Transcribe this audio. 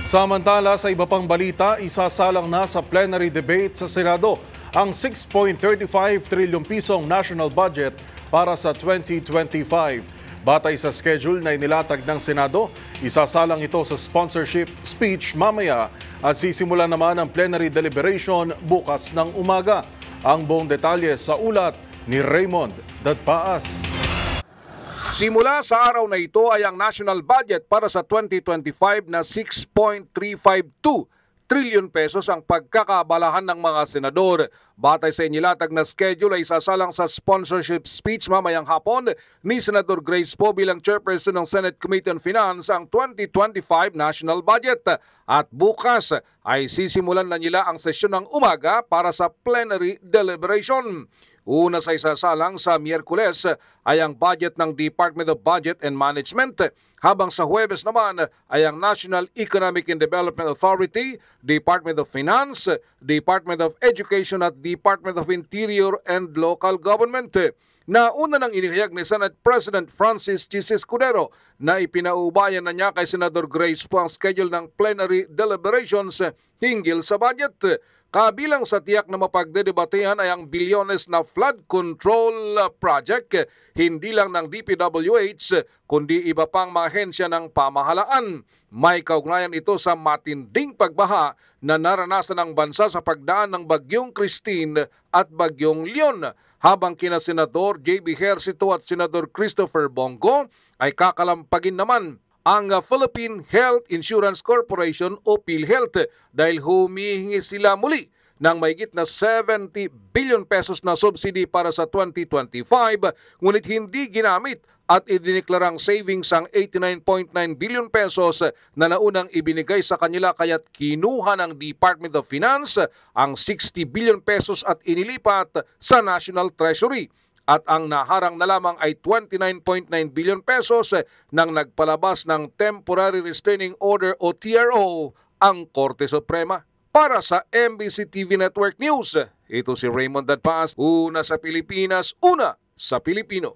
Samantala, sa iba pang balita, isasalang na sa plenary debate sa Senado ang 6.35 trillion pisong national budget para sa 2025. Batay sa schedule na inilatag ng Senado, isasalang ito sa sponsorship speech mamaya at sisimula naman ang plenary deliberation bukas ng umaga. Ang buong detalye sa ulat ni Raymond Dadpaas. Simula sa araw na ito ay ang national budget para sa 2025 na 6.352 trillion pesos ang pagkakabalahan ng mga senador. Batay sa inilatag na schedule ay isasalang sa sponsorship speech mamayang hapon ni Senador Grace Poe bilang chairperson ng Senate Committee on Finance ang 2025 national budget. At bukas ay sisimulan na nila ang sesyon ng umaga para sa plenary deliberation. Una sa isasalang sa Miyerkules ay ang budget ng Department of Budget and Management, habang sa Huwebes naman ay ang National Economic and Development Authority, Department of Finance, Department of Education at Department of Interior and Local Government. Nauna nang inihayag ni Senate President Francis Chis Escudero na ipinaubayan na niya kay Senador Grace Poe ang schedule ng plenary deliberations hinggil sa budget. Kabilang sa tiyak na mapagdedebatehan ay ang bilyones na flood control project, hindi lang ng DPWH kundi iba pang mga ahensya ng pamahalaan. May kaugnayan ito sa matinding pagbaha na naranasan ng bansa sa pagdaan ng Bagyong Christine at Bagyong Leon. Habang kina Senador J.B. Ejercito at Senador Christopher Bongo ay kakalampagin naman ang Philippine Health Insurance Corporation o PhilHealth dahil humihingi sila muli ng mahigit na 70 billion pesos na subsidy para sa 2025 ngunit hindi ginamit at idineklarang savings ang 89.9 billion pesos na naunang ibinigay sa kanila kaya't kinuha ng Department of Finance ang 60 billion pesos at inilipat sa National Treasury. At ang naharang na lamang ay 29.9 billion pesos nang nagpalabas ng Temporary Restraining Order o TRO ang Korte Suprema. Para sa MBC TV Network News, ito si Raymond Dadpaas, una sa Pilipinas, una sa Pilipino.